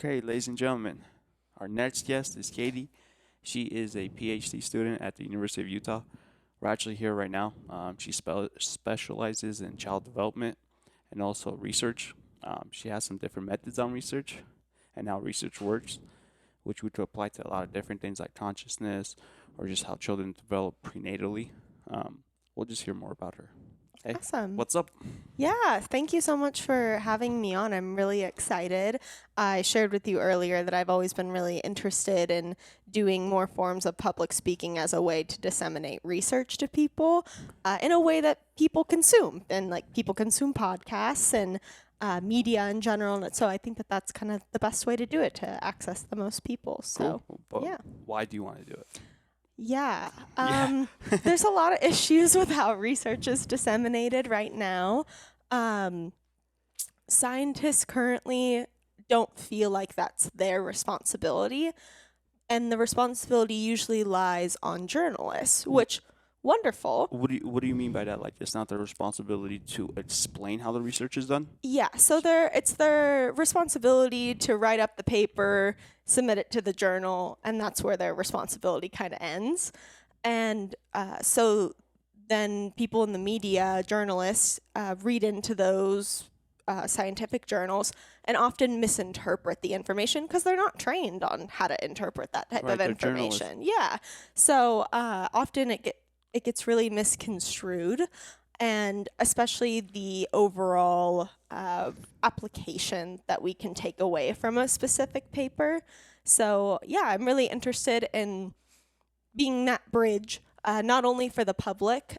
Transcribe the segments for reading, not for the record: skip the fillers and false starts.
Okay, ladies and gentlemen, our next guest is Katie. She is a PhD student at the University of Utah. We're actually here right now. She specializes in child development and also research. She has some different methods on research and how research works, which we could apply to a lot of different things like consciousness or just how children develop prenatally. We'll just hear more about her. Hey, Awesome. what's up? Yeah, thank you so much for having me on. I'm really excited. I shared with you earlier that I've always been really interested in doing more forms of public speaking as a way to disseminate research to people in a way that people consume. And like people consume podcasts and media in general. And so I think that that's kind of the best way to do it, to access the most people. So, Cool. But yeah. why do you want to do it? Yeah. Yeah. There's a lot of issues with how research is disseminated right now. Scientists currently don't feel like that's their responsibility. And the responsibility usually lies on journalists, which wonderful. What do you mean by that? Like it's not their responsibility to explain how the research is done? Yeah, so it's their responsibility to write up the paper, submit it to the journal, and that's where their responsibility kind of ends. And so then people in the media, journalists, read into those scientific journals and often misinterpret the information because they're not trained on how to interpret that type Right, of they're journalists. information. Yeah, so often it gets really misconstrued, and especially the overall application that we can take away from a specific paper. So yeah, I'm really interested in being that bridge, not only for the public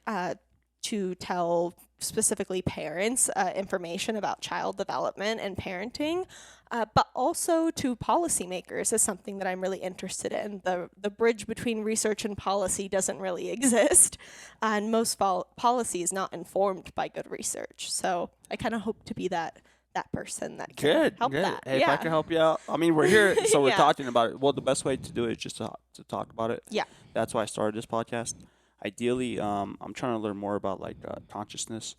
to tell specifically parents information about child development and parenting, but also to policymakers is something that I'm really interested in. The bridge between research and policy doesn't really exist, and most policy is not informed by good research. So I kind of hope to be that person that can help Good. that. Hey, if I can help you out, I mean, we're here, so we're Yeah. talking about it. Well, the best way to do it is just to talk about it. Yeah. That's why I started this podcast. Ideally, I'm trying to learn more about like consciousness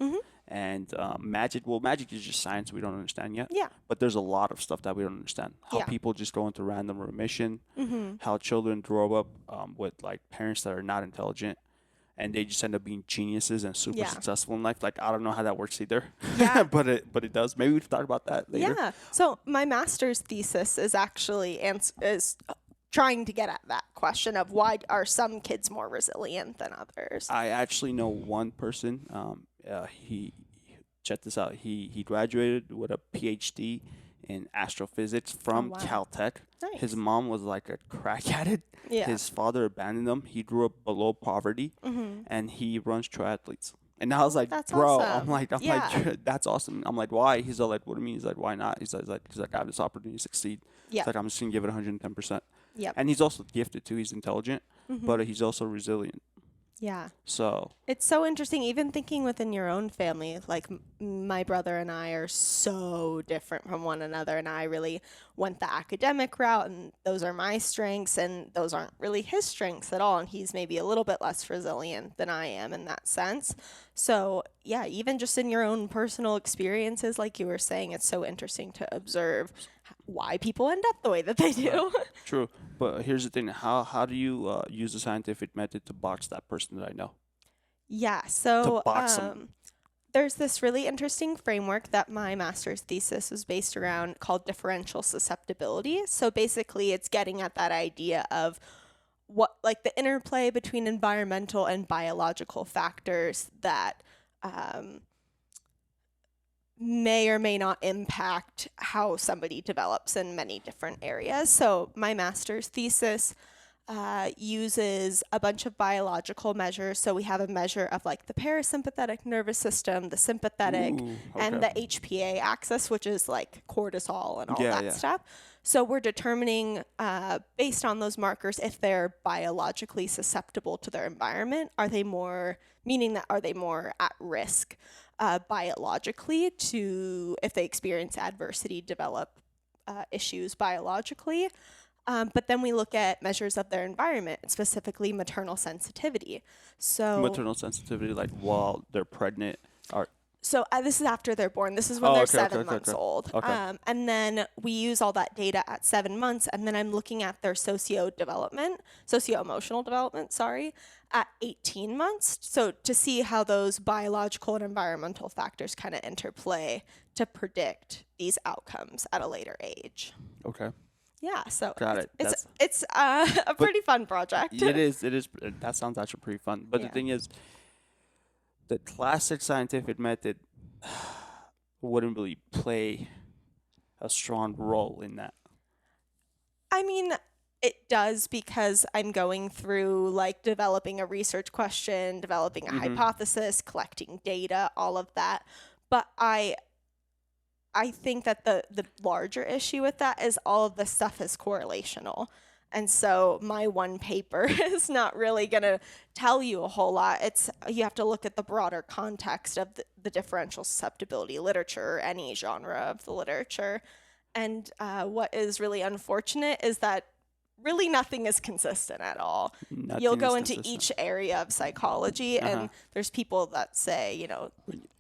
and magic. Well, magic is just science we don't understand yet. Yeah. But there's a lot of stuff that we don't understand. How Yeah. people just go into random remission. How children grow up with like parents that are not intelligent. And they just end up being geniuses and super Yeah. successful in life. Like I don't know how that works either. Yeah. but it does. Maybe we can talk about that later. Yeah. So my master's thesis is actually is trying to get at that question of why are some kids more resilient than others. I actually know one person. He check this out. He graduated with a PhD in astrophysics from wow. Caltech. Nice. His mom was like a crack addict. Yeah. His father abandoned him. He grew up below poverty, and he runs triathletes. And I was like, That's bro, awesome. I'm like, Yeah. that's awesome. I'm like, why? He's all like, what do you mean? He's like, why not? He's like, I have this opportunity to succeed. Yeah. It's like I'm just gonna give it 110%. Yep. And he's also gifted too. He's intelligent, but he's also resilient. Yeah. So It's so interesting, even thinking within your own family. Like my brother and I are so different from one another, and I really went the academic route, and those are my strengths, and those aren't really his strengths at all. And he's maybe a little bit less resilient than I am in that sense. So yeah, even just in your own personal experiences, like you were saying, it's so interesting to observe why people end up the way that they do. true. But here's the thing: how do you use the scientific method to box that person that I know? Yeah, so box 'em. there's this really interesting framework that my master's thesis was based around called differential susceptibility. So basically, it's getting at that idea of what, like the interplay between environmental and biological factors that may or may not impact how somebody develops in many different areas. So my master's thesis uses a bunch of biological measures. So we have a measure of like the parasympathetic nervous system, the sympathetic, Ooh, and okay. the HPA axis, which is like cortisol and all Yeah, that yeah. stuff. So we're determining, based on those markers, if they're biologically susceptible to their environment. Are they more, meaning that are they more at risk biologically to, if they experience adversity, develop issues biologically? But then we look at measures of their environment, specifically maternal sensitivity. So Maternal sensitivity, like while they're pregnant, or So this is after they're born. This is when Oh, they're okay, okay, 7 okay, months okay. old. Okay. And then we use all that data at 7 months, and then I'm looking at their socio-emotional development, sorry, at 18 months. So to see how those biological and environmental factors kind of interplay to predict these outcomes at a later age. Okay. Yeah, so Got it. it's a But pretty fun project. it is. It is. That sounds actually pretty fun. But the Yeah. thing is, the classic scientific method wouldn't really play a strong role in that. I mean, it does because I'm going through like developing a research question, developing a hypothesis, collecting data, all of that. But I think that the larger issue with that is all of the stuff is correlational. And so my one paper is not really going to tell you a whole lot. You have to look at the broader context of the differential susceptibility literature, or any genre of the literature. And what is really unfortunate is that really nothing is consistent at all. You'll Nothing go is into consistent. each area of psychology, and there's people that say, A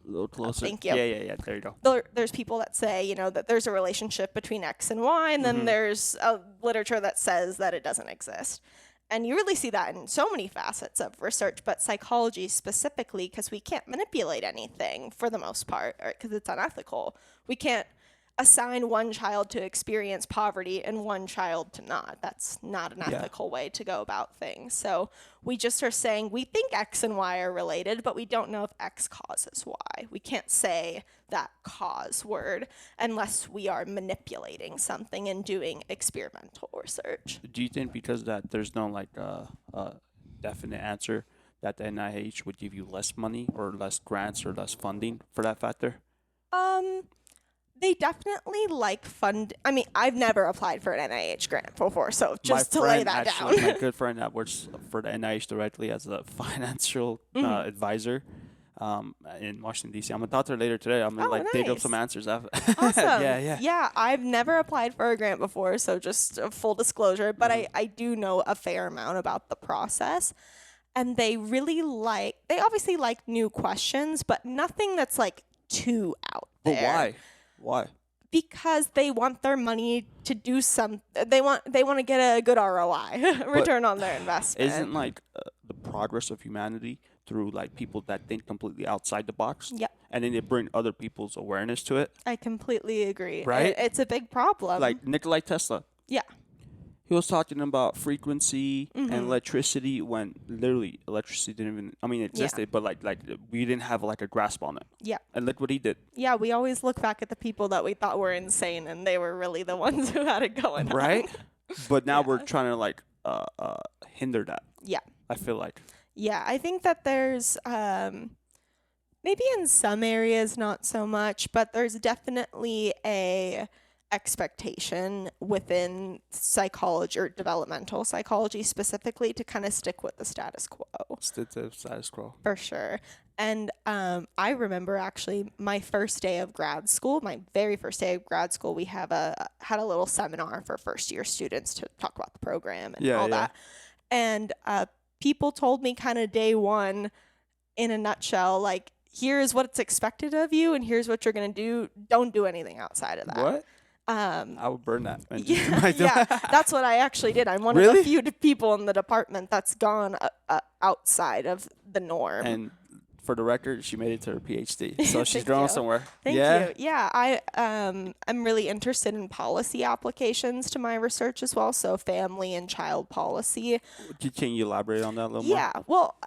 little closer. thank you. Yeah. There you go. There's people that say, that there's a relationship between X and Y, and then there's a literature that says that it doesn't exist. And you really see that in so many facets of research, but psychology specifically, because we can't manipulate anything for the most part, because it's unethical. We can't assign one child to experience poverty and one child to not. That's not an ethical way to go about things. So we just are saying we think X and Y are related, but we don't know if X causes Y. We can't say that cause word unless we are manipulating something and doing experimental research. Do you think because of that there's no definite answer that the NIH would give you less money or less grants or less funding for that factor? They definitely like fund. I mean, I've never applied for an NIH grant before, so just to lay that down. My good friend that works for the NIH directly as a financial advisor in Washington, D.C. I'm going to talk to her later today. I'm going to dig up some answers. Awesome. Yeah. I've never applied for a grant before, so just full disclosure, but I do know a fair amount about the process. And they obviously like new questions, but nothing that's like too out there. But why? Why? Because they want their money to do they want to get a good ROI, return on their investment. Isn't the progress of humanity through people that think completely outside the box? Yep. And then they bring other people's awareness to it. I completely agree. Right? It's a big problem. Like Nikola Tesla. Yeah. He was talking about frequency and electricity when literally electricity didn't even, it existed, but we didn't have a grasp on it. Yeah. And look what he did. Yeah, we always look back at the people that we thought were insane, and they were really the ones who had it going on. Right? But now we're trying to hinder that. Yeah. I feel like. Yeah, I think that there's maybe in some areas not so much, but there's definitely a expectation within psychology or developmental psychology specifically to kind of stick with the status quo. Status quo. For sure. And I remember actually my first day of grad school, my very first day of grad school, we had a little seminar for first year students to talk about the program and all that. And people told me kind of day one in a nutshell, here's what's expected of you and here's what you're going to do. Don't do anything outside of that. What? I would burn that. Yeah, that's what I actually did. I'm one of the few people in the department that's gone outside of the norm. And for the record, she made it to her PhD, so she's going somewhere. Thank you. Yeah, I'm really interested in policy applications to my research as well, so family and child policy. Can you elaborate on that a little more? Yeah, well,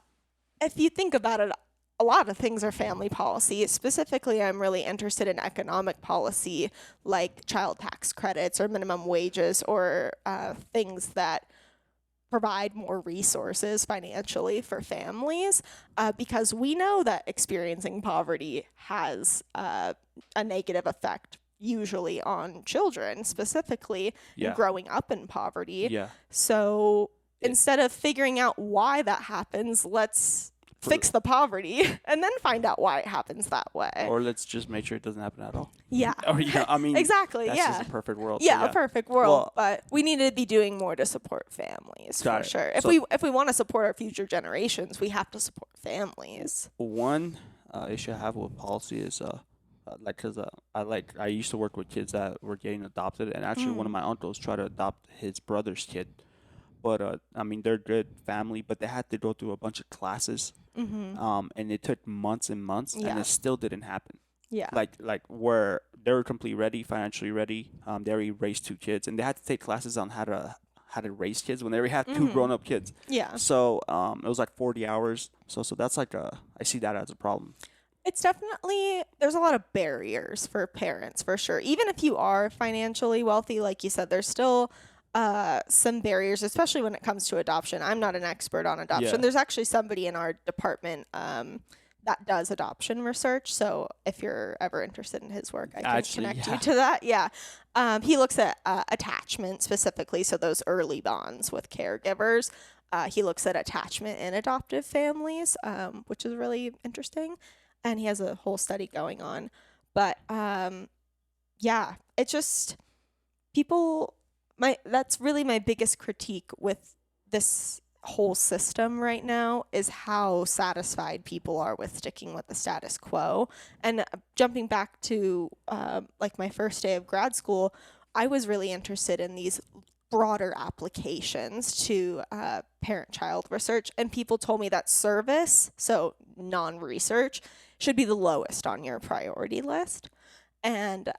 if you think about it, a lot of things are family policy. Specifically, I'm really interested in economic policy, like child tax credits or minimum wages or things that provide more resources financially for families, because we know that experiencing poverty has a negative effect usually on children, specifically growing up in poverty. Yeah. So instead of figuring out why that happens, let's fix the poverty and then find out why it happens that way. Or let's just make sure it doesn't happen at all. Yeah. Or exactly. That's just a perfect world. Yeah, so a perfect world. But we need to be doing more to support families for sure. If we want to support our future generations, we have to support families. One issue I have with policy is like because I used to work with kids that were getting adopted, and actually one of Mm. my uncles tried to adopt his brother's kid, but I mean they're good family, but they had to go through a bunch of classes, Mhm. and it took months and months, and Yeah. it still didn't happen. Yeah. Like where they were completely ready, financially ready. They already raised two kids, and they had to take classes on how to raise kids when they already had two Mhm. grown up kids. Yeah. So it was like 40 hours. So that's like I see that as a problem. It's definitely, there's a lot of barriers for parents for sure. Even if you are financially wealthy, like you said, there's still some barriers, especially when it comes to adoption. I'm not an expert on adoption. Yeah, There's actually somebody in our department that does adoption research. So if you're ever interested in his work, I can actually, connect you yeah. to that. Yeah. He looks at attachment specifically. So those early bonds with caregivers. He looks at attachment in adoptive families, which is really interesting, and he has a whole study going on. But yeah, it's just people. My That's really my biggest critique with this whole system right now is how satisfied people are with sticking with the status quo. And jumping back to like my first day of grad school, I was really interested in these broader applications to parent-child research, and people told me that service, so non-research, should be the lowest on your priority list. And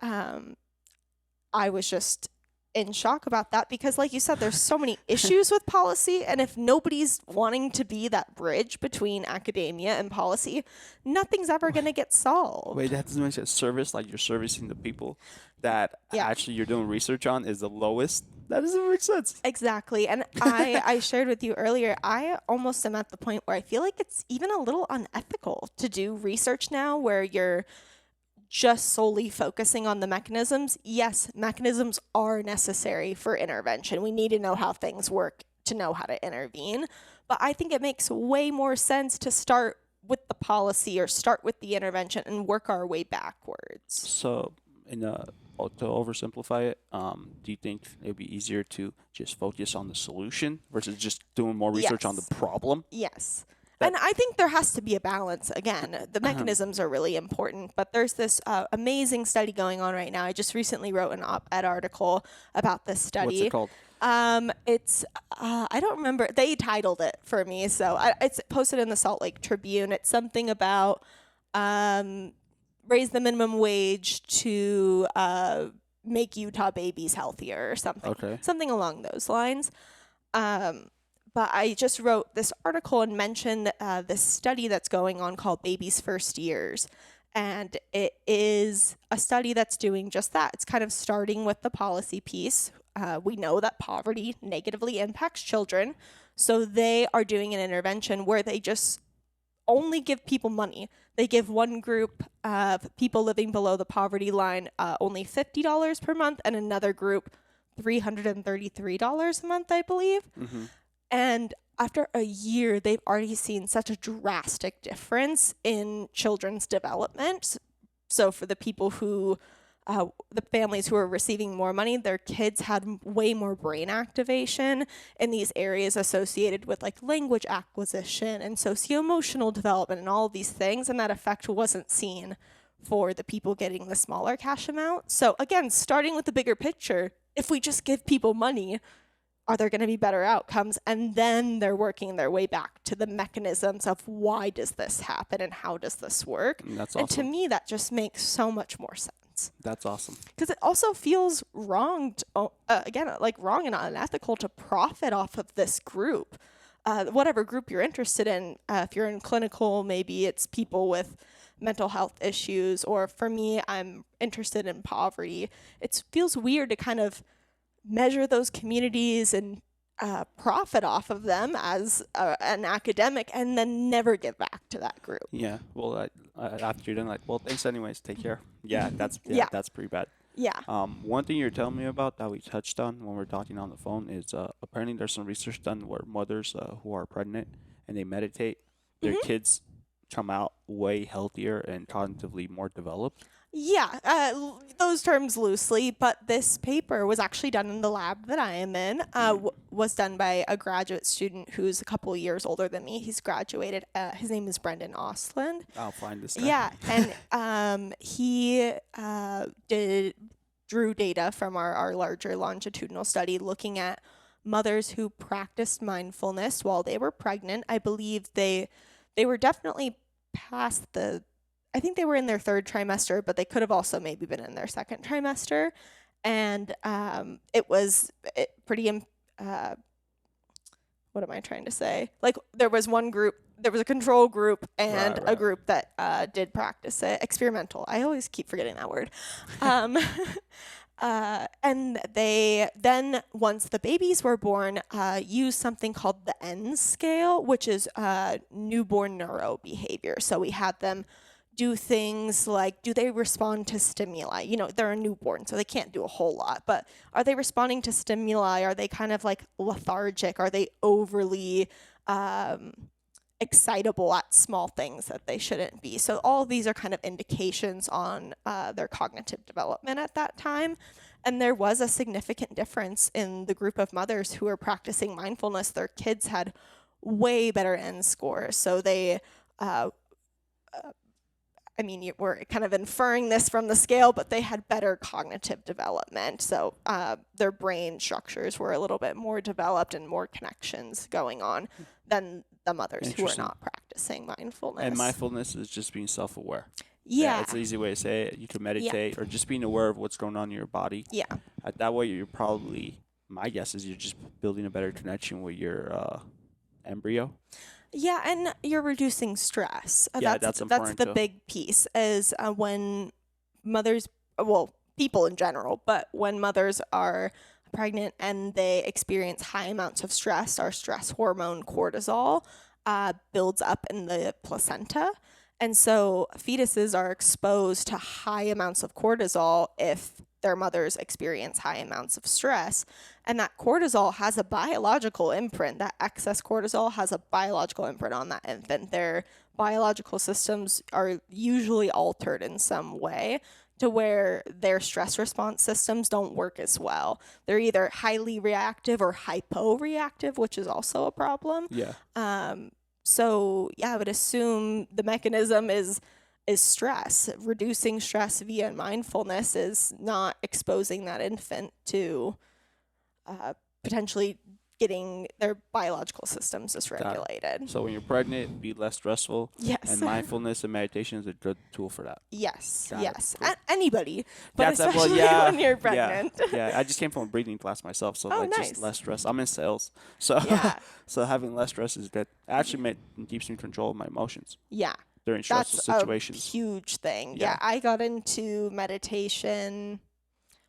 I was just in shock about that because, like you said, there's so many issues with policy. And if nobody's wanting to be that bridge between academia and policy, nothing's ever going to get Wait, solved. that doesn't make sense. Service, like you're servicing the people that Yeah, actually you're doing research on, is the lowest. That doesn't make sense. exactly. And I shared with you earlier, I almost am at the point where I feel like it's even a little unethical to do research now where you're just solely focusing on the mechanisms. Yes, mechanisms are necessary for intervention. We need to know how things work to know how to intervene. But I think it makes way more sense to start with the policy or start with the intervention and work our way backwards. So, to oversimplify it, do you think it would be easier to just focus on the solution versus just doing more research on the Yes. problem? Yes. That And I think there has to be a balance. Again, the mechanisms are really important, but there's this amazing study going on right now. I just recently wrote an op-ed article about this what's it study. called? It's I don't remember. They titled it for me, so it's posted in the Salt Lake Tribune. It's something about um, raise the minimum wage to make Utah babies healthier or something, Okay. something along those lines. Um, but I just wrote this article and mentioned this study that's going on called Babies' First Years. And it is a study that's doing just that. It's kind of starting with the policy piece. We know that poverty negatively impacts children. So they are doing an intervention where they just only give people money. They give one group of people living below the poverty line only $50 per month, and another group $333 a month, I believe. Mm-hmm. And after a year, they've already seen such a drastic difference in children's development. So for the people who, the families who are receiving more money, their kids had way more brain activation in these areas associated with like language acquisition and socio-emotional development and all of these things. And that effect wasn't seen for the people getting the smaller cash amount. So again, starting with the bigger picture, if we just give people money, are there going to be better outcomes? And then they're working their way back to the mechanisms of why does this happen and how does this work? That's And to awesome. me, that just makes so much more sense. That's awesome. Because it also feels wrong, again, like wrong and unethical to profit off of this group. Whatever group you're interested in, if you're in clinical, maybe it's people with mental health issues, or for me, I'm interested in poverty. It feels weird to kind of measure those communities and profit off of them as an academic and then never give back to that group. Yeah. Well, after you're done, like, well, thanks anyways. Take care. Yeah, Yeah. that's pretty bad. Yeah. One thing you're telling me about that we touched on when we are talking on the phone is apparently there's some research done where mothers who are pregnant and they meditate, their Hmm. kids come out way healthier and cognitively more developed. Yeah, those terms loosely, but this paper was actually done in the lab that I am in. Was done by a graduate student who's a couple of years older than me. He's graduated. His name is Brendan Ostland. I'll find this guy. Yeah, and he drew data from our larger longitudinal study looking at mothers who practiced mindfulness while they were pregnant. I believe they were definitely past the, I think they were in their third trimester, but they could have also maybe been in their second trimester. And it was pretty, what am I trying to say? Like there was one group, there was a control group and a group that did practice it. Experimental. I always keep forgetting that word. And they then, once the babies were born, used something called the ENS scale, which is newborn neurobehavior. So we had them do things like, do they respond to stimuli? You know, they're a newborn, so they can't do a whole lot, but are they responding to stimuli? Are they kind of like lethargic? Are they overly excitable at small things that they shouldn't be? So all of these are kind of indications on their cognitive development at that time. And there was a significant difference in the group of mothers who were practicing mindfulness. Their kids had way better ENS scores. So they, I mean, we're kind of inferring this from the scale, but they had better cognitive development. So their brain structures were a little bit more developed and more connections going on than the mothers who are not practicing mindfulness. And mindfulness is just being self-aware. Yeah. It's an easy way to say it. You can meditate or just being aware of what's going on in your body. Yeah. That way, you're probably, my guess is you're just building a better connection with your embryo. Yeah, and you're reducing stress. That's important the too. big piece is when mothers, well, people in general, but when mothers are pregnant and they experience high amounts of stress, our stress hormone cortisol builds up in the placenta. And so fetuses are exposed to high amounts of cortisol if their mothers experience high amounts of stress. And that cortisol has a biological imprint. That excess cortisol has a biological imprint on that infant. Their biological systems are usually altered in some way to where their stress response systems don't work as well. They're either highly reactive or hypo-reactive, which is also a problem. Yeah. So yeah, I would assume the mechanism is stress. Reducing stress via mindfulness is not exposing that infant to potentially getting their biological systems dysregulated. So when you're pregnant, be less stressful. Yes. And mindfulness and meditation is a good tool for that. Yes. Got yes. it. Anybody, but Well, especially when you're pregnant. Yeah. I just came from a breathing class myself, so nice. Just less stress. I'm in sales, so so having less stress is good. It actually keeps me in control of my emotions. Yeah. During stressful situations. That's a huge thing. Yeah, I got into meditation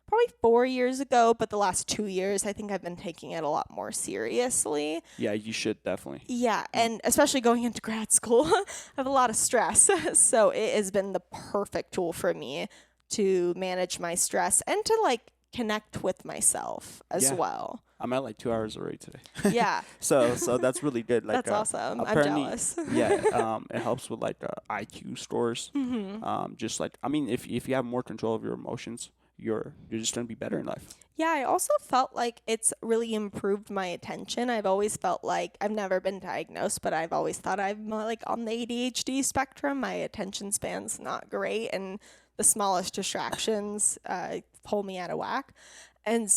probably 4 years ago, but the last 2 years, I think I've been taking it a lot more seriously. Yeah, you should definitely. Yeah, and especially going into grad school, I have a lot of stress. So it has been the perfect tool for me to manage my stress and to like connect with myself as well. I'm at like 2 hours already today. Yeah. So that's really good. Like that's awesome. I'm jealous. It helps with like IQ scores. Mm-hmm. Just like, I mean, if you have more control of your emotions, you're just going to be better in life. Yeah, I also felt like it's really improved my attention. I've always felt like I've never been diagnosed, but I've always thought I'm like on the ADHD spectrum. My attention span's not great, and the smallest distractions pull me out of whack. And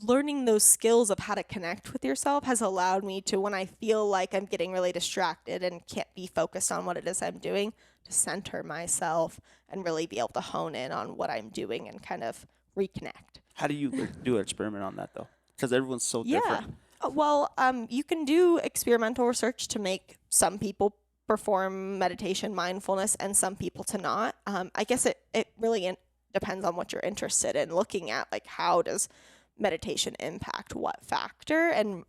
learning those skills of how to connect with yourself has allowed me to, when I feel like I'm getting really distracted and can't be focused on what it is I'm doing, to center myself and really be able to hone in on what I'm doing and kind of reconnect. How do you do an experiment on that, though? Because everyone's so different. Well, you can do experimental research to make some people perform meditation mindfulness and some people to not. I guess it really depends on what you're interested in looking at, like how does meditation impact what factor, and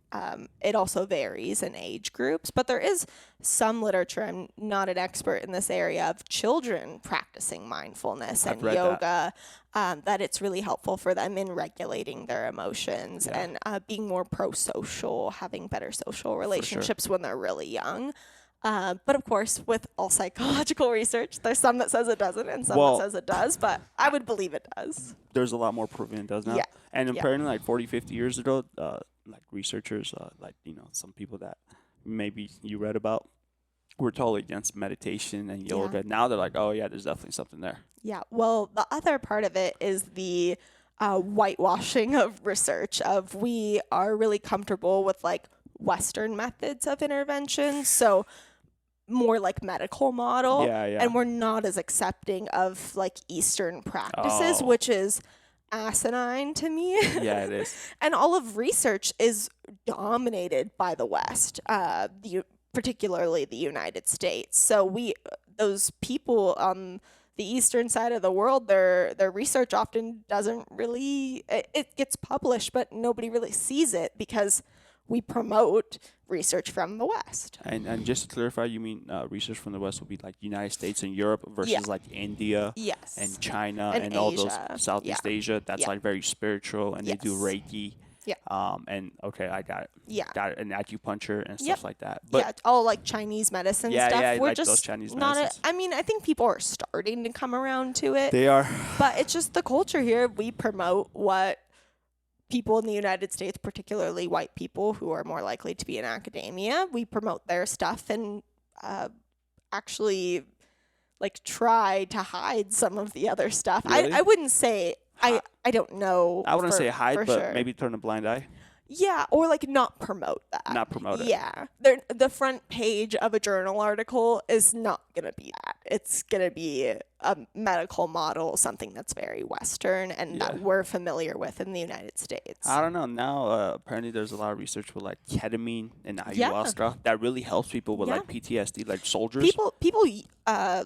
it also varies in age groups, but there is some literature, I'm not an expert in this area, of children practicing mindfulness and yoga, that it's really helpful for them in regulating their emotions and being more pro-social, having better social relationships when they're really young. But of course, with all psychological research, there's some that says it doesn't and some that Well, says it does, but I would believe it does. there's a lot more proven it does now. Yeah. And Yeah. apparently, like 40, 50 years ago, like researchers, like some people that maybe you read about, were totally against meditation and yoga. Now they're like, oh yeah, there's definitely something there. Yeah. Well, the other part of it is the whitewashing of research. Of we are really comfortable with like Western methods of intervention, so more like medical model, Yeah, yeah. and we're not as accepting of like Eastern practices, Oh. which is asinine to me. Yeah, it is. And all of research is dominated by the West, particularly the United States. So those people on the eastern side of the world, their research often doesn't really. It gets published, but nobody really sees it because we promote research from the West. And just to clarify, you mean research from the West would be like United States and Europe versus like India Yes. and China And and all those Asia. Southeast Asia. That's Yeah. like very spiritual, and they do Yes. Reiki. Yeah. And okay, I got it. Yeah. Got it. And acupuncture and stuff Yep. like that. But Yeah, all like Chinese medicine Yeah, stuff. yeah, We're like just those Chinese not. medicines. I mean, I think people are starting to come around to it, they are. but it's just the culture here. We promote what people in the United States, particularly white people who are more likely to be in academia, we promote their stuff and actually like try to hide some of the other stuff. Really? I wouldn't say. I don't know. I wouldn't say hide, for but sure. maybe turn a blind eye. Yeah, or like not promote that. Not promote it. Yeah. The front page of a journal article is not going to be that. It's going to be a medical model, something that's very Western and that we're familiar with in the United States. I don't know. Now, apparently, there's a lot of research with like ketamine and ayahuasca that really helps people with like PTSD, like soldiers. People,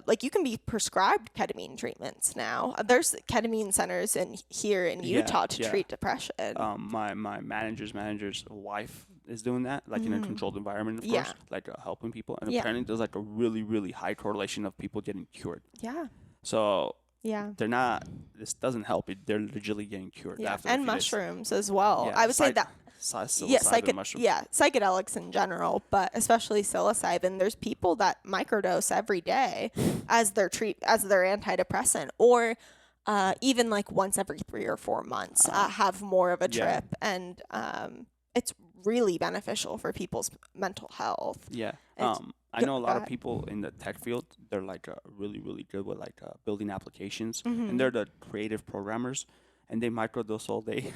like you can be prescribed ketamine treatments now. There's ketamine centers here in Utah to treat depression. My manager's wife is doing that, like in a controlled environment, of course, like helping people. And apparently, there's like a really, really high correlation of people getting cured. Yeah. So Yeah. they're not. This doesn't help. They're literally getting cured. Yeah. After a And few days. mushrooms as well. Yeah, I would say that. Psilocybin mushrooms. Psychedelics in general, but especially psilocybin. There's people that microdose every day as their antidepressant, or even like once every 3 or 4 months have more of a trip, and it's really beneficial for people's mental health. Yeah. It's I know a lot of people in the tech field. They're like really, really good with like building applications, and they're the creative programmers, and they microdose all day.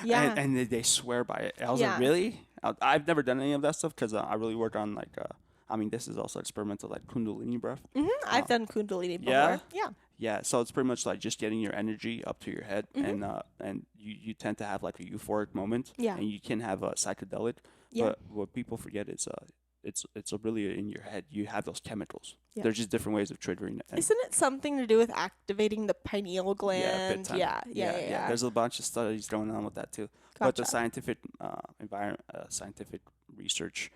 Yeah. and they swear by it. I was Yeah. like, really? I've never done any of that stuff because I really work on like. I mean, this is also experimental, like Kundalini breath. I've done Kundalini before. yeah? Yeah. Yeah, so it's pretty much like just getting your energy up to your head, and you tend to have like a euphoric moment, Yeah. and you can have a psychedelic. Yeah. But what people forget is it's really in your head. You have those chemicals. Yeah. There's just different ways of triggering it. And Isn't it something to do with activating the pineal big gland? time. Yeah. There's a bunch of studies going on with that too. But the Gotcha. scientific scientific research,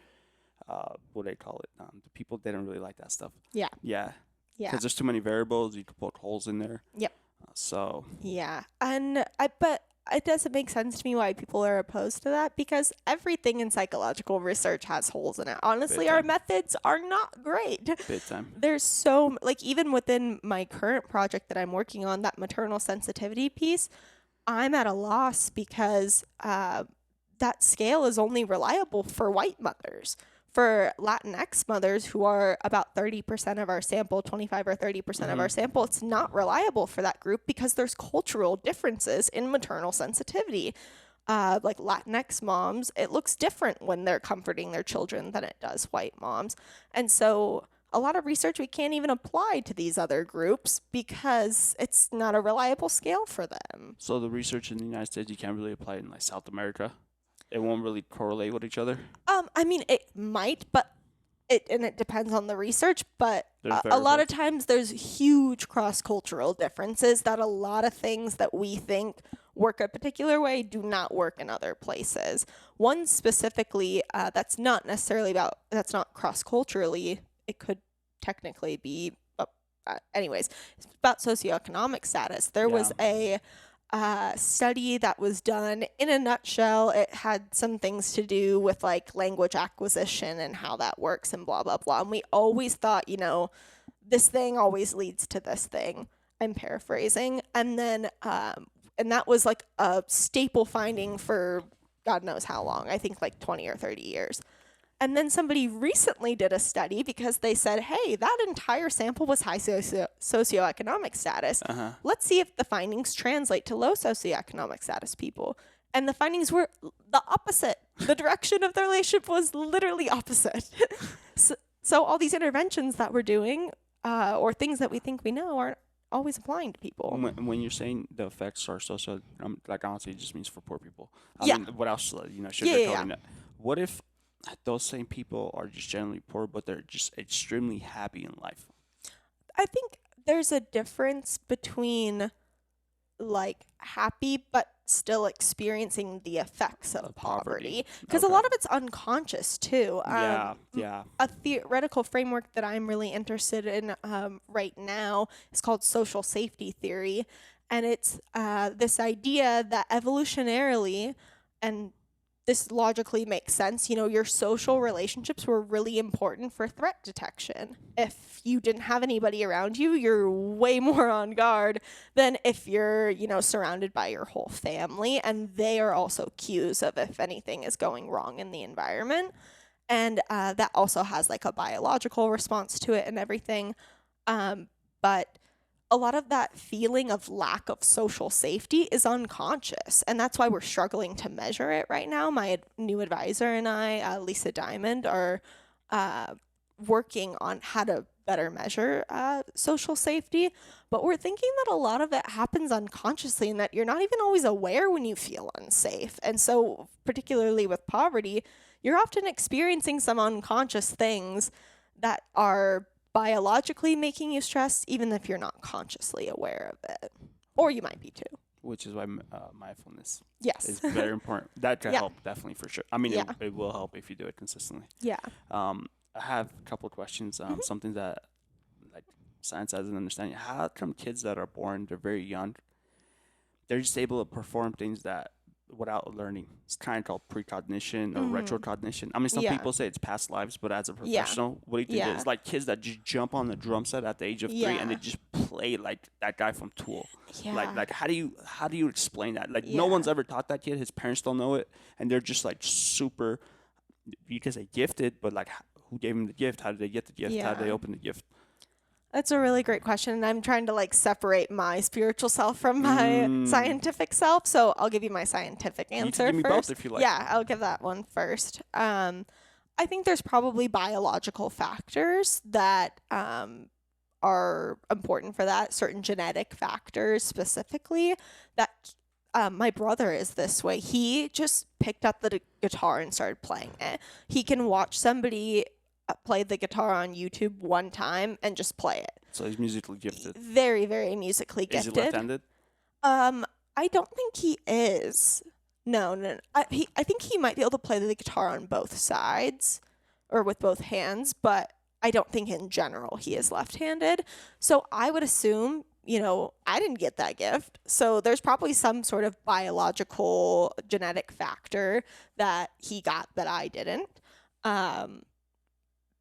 what do they call it? The people didn't really like that stuff. Yeah. Yeah. Yeah. Because there's too many variables. You can poke holes in there. Yep. So Yeah. And but it doesn't make sense to me why people are opposed to that, because everything in psychological research has holes in it. Honestly, Big our time. methods are not great. big time. There's so like even within my current project that I'm working on, that maternal sensitivity piece, I'm at a loss because that scale is only reliable for white mothers. For Latinx mothers, who are about 30% of our sample, 25 or 30% of our sample, it's not reliable for that group because there's cultural differences in maternal sensitivity. Like Latinx moms, it looks different when they're comforting their children than it does white moms. And so a lot of research we can't even apply to these other groups because it's not a reliable scale for them. So the research in the United States, you can't really apply it in like South America. It won't really correlate with each other. I mean, it might, but it depends on the research. But There's a lot variables. of times there's huge cross-cultural differences that a lot of things that we think work a particular way do not work in other places. One specifically that's not cross-culturally. It could technically be, anyways, it's about socioeconomic status. There was a study that was done. In a nutshell, it had some things to do with like language acquisition and how that works and blah, blah, blah. And we always thought, this thing always leads to this thing. I'm paraphrasing. And then, and that was like a staple finding for God knows how long. I think like 20 or 30 years. And then somebody recently did a study because they said, hey, that entire sample was high socioeconomic status. Let's see if the findings translate to low socioeconomic status people. And the findings were the opposite. The direction of the relationship was literally opposite. So all these interventions that we're doing or things that we think we know aren't always applying to people. When you're saying the effects are social, like honestly, it just means for poor people. I Yeah. mean, what else? Yeah. What if those same people are just generally poor, but they're just extremely happy in life? I think there's a difference between like happy but still experiencing the effects of poverty because a lot of it's unconscious too. Yeah. A theoretical framework that I'm really interested in right now is called social safety theory, and it's this idea that evolutionarily, and this logically makes sense, your social relationships were really important for threat detection. If you didn't have anybody around you, you're way more on guard than if you're, surrounded by your whole family, and they are also cues of if anything is going wrong in the environment. And that also has like a biological response to it and everything. But a lot of that feeling of lack of social safety is unconscious. And that's why we're struggling to measure it right now. My new advisor and I, Lisa Diamond, are working on how to better measure social safety. But we're thinking that a lot of it happens unconsciously and that you're not even always aware when you feel unsafe. And so, particularly with poverty, you're often experiencing some unconscious things that are biologically making you stressed, even if you're not consciously aware of it. Or you might be too. Which is why mindfulness Yes. is very important. That can help, definitely, for sure. I mean, Yeah. it will help if you do it consistently. Yeah. I have a couple of questions. Something that like science doesn't understand. How come kids that are born, they're very young, they're just able to perform things that without learning? It's kind of called precognition or retrocognition. I mean, some people say it's past lives, but as a professional, what do you think? Yeah. It's like kids that just jump on the drum set at the age of 3 and they just play like that guy from Tool. Yeah. Like how do you explain that? Like no one's ever taught that kid. His parents don't know it, and they're just like super. You can say gifted, but like who gave him the gift? How did they get the gift? How did they open the gift? That's a really great question, and I'm trying to like separate my spiritual self from my scientific self. So I'll give you my scientific answer You can give me first. both if you like. Yeah, I'll give that one first. I think there's probably biological factors that are important for that. Certain genetic factors specifically that. My brother is this way. He just picked up the guitar and started playing it. He can watch somebody play the guitar on YouTube one time and just play it. So he's musically gifted. Very, very musically Is gifted. he left-handed? I don't think he is. No. I think he might be able to play the guitar on both sides or with both hands, but I don't think in general he is left-handed. So I would assume, I didn't get that gift. So there's probably some sort of biological genetic factor that he got that I didn't.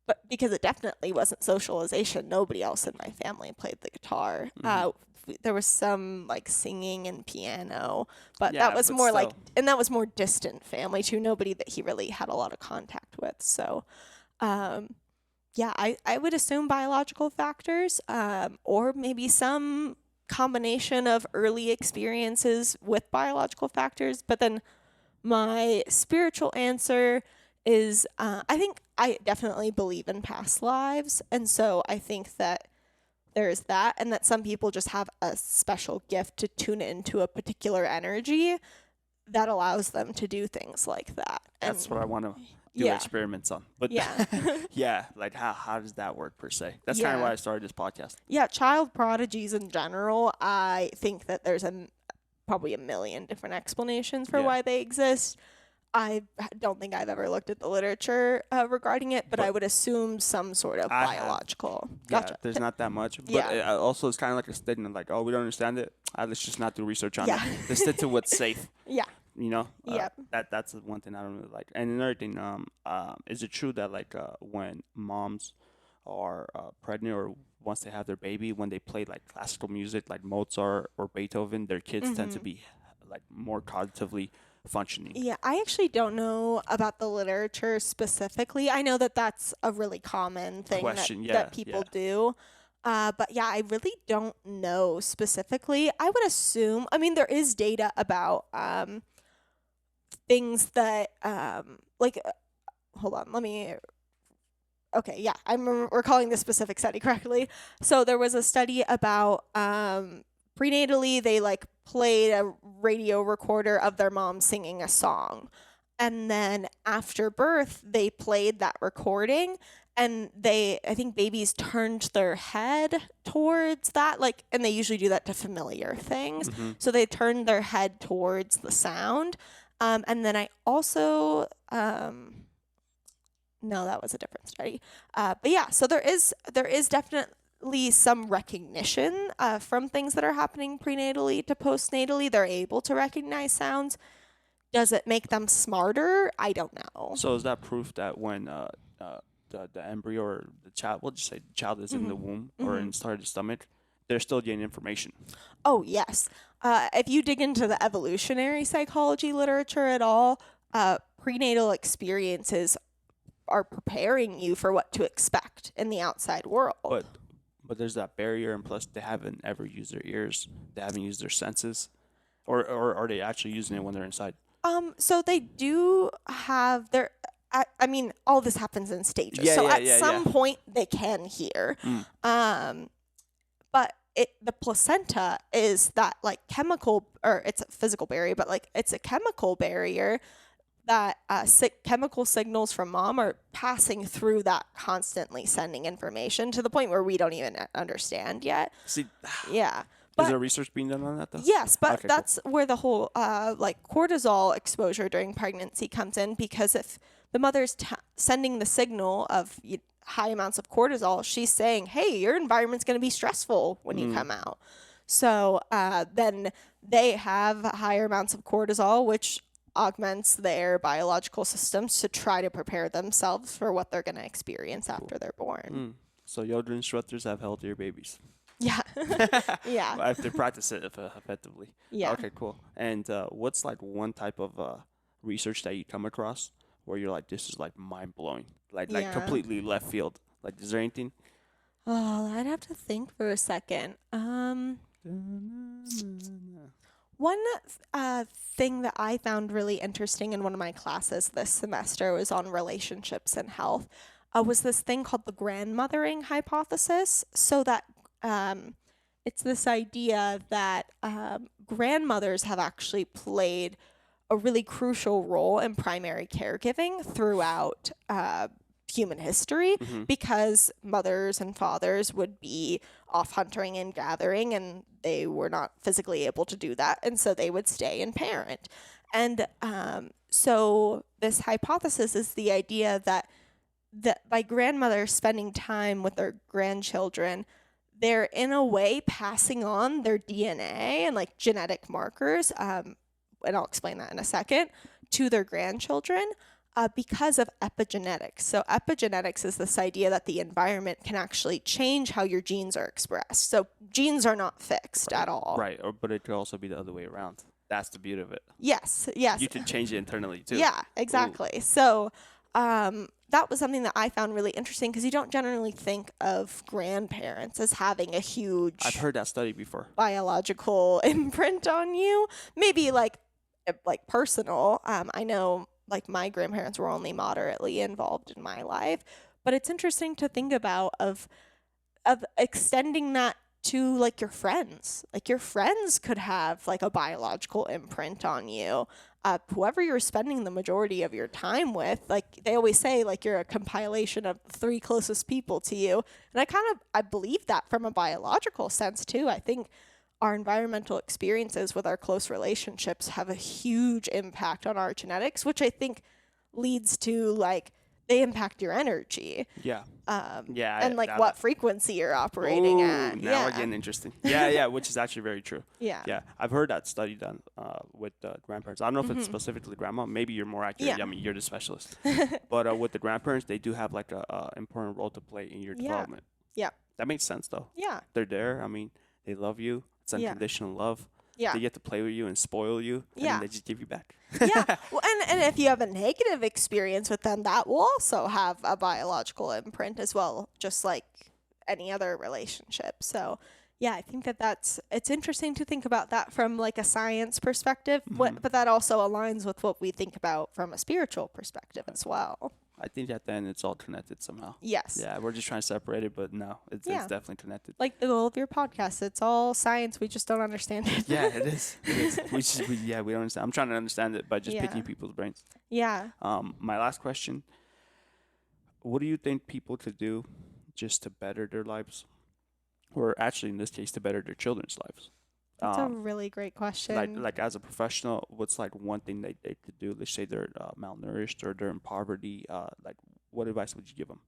But because it definitely wasn't socialization, nobody else in my family played the guitar. There was some like singing and piano, but that was more like, and that was more distant family too. Nobody that he really had a lot of contact with. So, I would assume biological factors, or maybe some combination of early experiences with biological factors. But then my spiritual answer is I think I definitely believe in past lives. And so I think that there's that, and that some people just have a special gift to tune into a particular energy that allows them to do things like that. That's what I want to do experiments on. But Yeah. like how does that work per se? That's kind of why I started this podcast. Yeah, child prodigies in general, I think that there's probably a million different explanations for why they exist. I don't think I've ever looked at the literature regarding it, but I But would assume some sort of I have. biological. Yeah, Gotcha. there's not that much, but Yeah. it also it's kind of like a statement, like, oh, we don't understand it. Let's just not do research on it. Yeah. Let's stick to what's safe. Yeah. You know, Yep. that's the one thing I don't really like. And another thing, is it true that like when moms are pregnant or once they have their baby, when they play like classical music like Mozart or Beethoven, their kids tend to be like more cognitively functioning? Yeah, I actually don't know about the literature specifically. I know that that's a really common thing Question, yeah, that people do. But yeah, I really don't know specifically. I would assume, I mean, there is data about things that, hold on, let me. Okay, yeah, I'm recalling this specific study correctly. So there was a study about prenatally, they like played a radio recorder of their mom singing a song. And then after birth, they played that recording and I think babies turned their head towards that, like, and they usually do that to familiar things. Mm-hmm. So they turned their head towards the sound. And then I also, no, that was a different study. But yeah, so there is definitely some recognition from things that are happening prenatally to postnatally. They're able to recognize sounds. Does it make them smarter? I don't know. So is that proof that when the embryo or the child, we'll just say the child is in the womb or inside the stomach, they're still getting information? Oh, yes. If you dig into the evolutionary psychology literature at all, prenatal experiences are preparing you for what to expect in the outside world. But there's that barrier, and plus they haven't ever used their ears, they haven't used their senses, or are they actually using it when they're inside? So they do have their. I mean, all this happens in stages. Yeah, so yeah, at yeah, some yeah. point they can hear. But the placenta is that like chemical, or it's a physical barrier, but like it's a chemical barrier that chemical signals from mom are passing through that, constantly sending information to the point where we don't even understand yet. See, Yeah. is But there research being done on that though? yes, but Okay, cool. that's where the whole like cortisol exposure during pregnancy comes in, because if the mother's sending the signal of high amounts of cortisol, she's saying, hey, your environment's going to be stressful when you come out. So then they have higher amounts of cortisol, which augments their biological systems to try to prepare themselves for what they're going to experience after they're born. So yoga instructors have healthier babies. Yeah. Yeah. I have to practice it effectively. Yeah. Okay, cool. And what's like one type of research that you come across where you're like, this is like mind blowing, like Yeah. completely left field? Like, is there anything? Oh, I'd have to think for a second. One thing that I found really interesting in one of my classes this semester was on relationships and health. Was this thing called the grandmothering hypothesis. So that it's this idea that grandmothers have actually played a really crucial role in primary caregiving throughout human history, because mothers and fathers would be off hunting and gathering and they were not physically able to do that, and so they would stay and parent. And so this hypothesis is the idea that by grandmothers spending time with their grandchildren, they're in a way passing on their DNA and like genetic markers, and I'll explain that in a second, to their grandchildren. Because of epigenetics. So epigenetics is this idea that the environment can actually change how your genes are expressed. So genes are not fixed at all. Right, but it could also be the other way around. That's the beauty of it. Yes. You can change it internally too. Yeah, exactly. Ooh. So that was something that I found really interesting, because you don't generally think of grandparents as having a huge... I've heard that study before. ...biological imprint on you. Maybe like personal. I know like my grandparents were only moderately involved in my life, but it's interesting to think about of extending that to like your friends. Like your friends could have like a biological imprint on you. Whoever you're spending the majority of your time with, like they always say, like you're a compilation of the 3 closest people to you. And I believe that from a biological sense too. I think our environmental experiences with our close relationships have a huge impact on our genetics, which I think leads to like they impact your energy. Yeah. Um, Yeah. and like what frequency you're operating Oh, at. now we're Yeah. getting interesting. Yeah, which is actually very true. Yeah. Yeah, I've heard that study done with grandparents. I don't know if it's Mm-hmm. specifically grandma. Maybe you're more accurate. Yeah. I mean, you're the specialist. But with the grandparents, they do have like a important role to play in your Yeah. development. Yeah. That makes sense, though. Yeah. They're there. I mean, they love you. It's Yeah. unconditional love. Yeah. They get to play with you and spoil you, and Yeah. then they just give you back. Yeah. Well, and if you have a negative experience with them, that will also have a biological imprint as well, just like any other relationship. So, yeah, I think it's interesting to think about that from like a science perspective, but that also aligns with what we think about from a spiritual perspective as well. I think at the end it's all connected somehow. Yes. Yeah, we're just trying to separate it, but no, it's definitely connected. Like the goal of your podcast, it's all science. We just don't understand it. Yeah, it is. It is. We don't understand. I'm trying to understand it by just Yeah. picking people's brains. Yeah. My last question: what do you think people could do just to better their lives, or actually in this case, to better their children's lives? That's a really great question. Like as a professional, what's like one thing they could do? Let's say they're malnourished or they're in poverty. Like, what advice would you give them?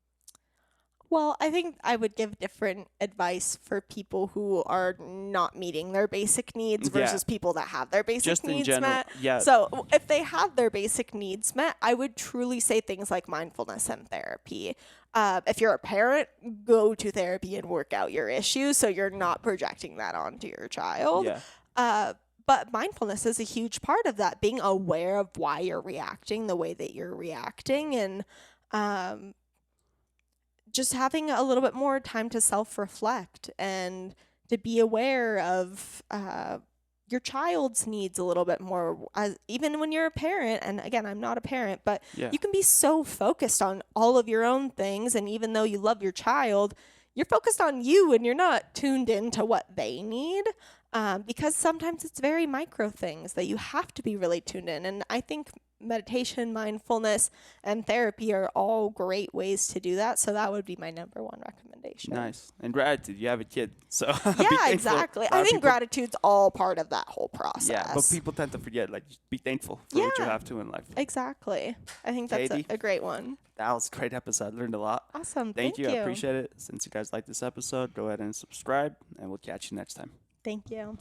Well, I think I would give different advice for people who are not meeting their basic needs Yeah. versus people that have their basic Just in needs general, met. yeah. So, if they have their basic needs met, I would truly say things like mindfulness and therapy. If you're a parent, go to therapy and work out your issues so you're not projecting that onto your child. Yeah. But mindfulness is a huge part of that, being aware of why you're reacting the way that you're reacting, and just having a little bit more time to self-reflect and to be aware of your child's needs a little bit more, even when you're a parent. And again, I'm not a parent, but Yeah. you can be so focused on all of your own things, and even though you love your child, you're focused on you and you're not tuned into what they need, because sometimes it's very micro things that you have to be really tuned in. And I think meditation, mindfulness, and therapy are all great ways to do that. So that would be my number one recommendation. Nice. And gratitude. You have a kid, so be Yeah, thankful. exactly. A lot I of think people- gratitude's all part of that whole process. Yeah, but people tend to forget. Like, just be thankful for what you Yeah. have to in life. Exactly. I think that's Katie? a great one. That was a great episode. I learned a lot. Awesome. Thank you. I appreciate it. Since you guys like this episode, go ahead and subscribe, and we'll catch you next time. Thank you.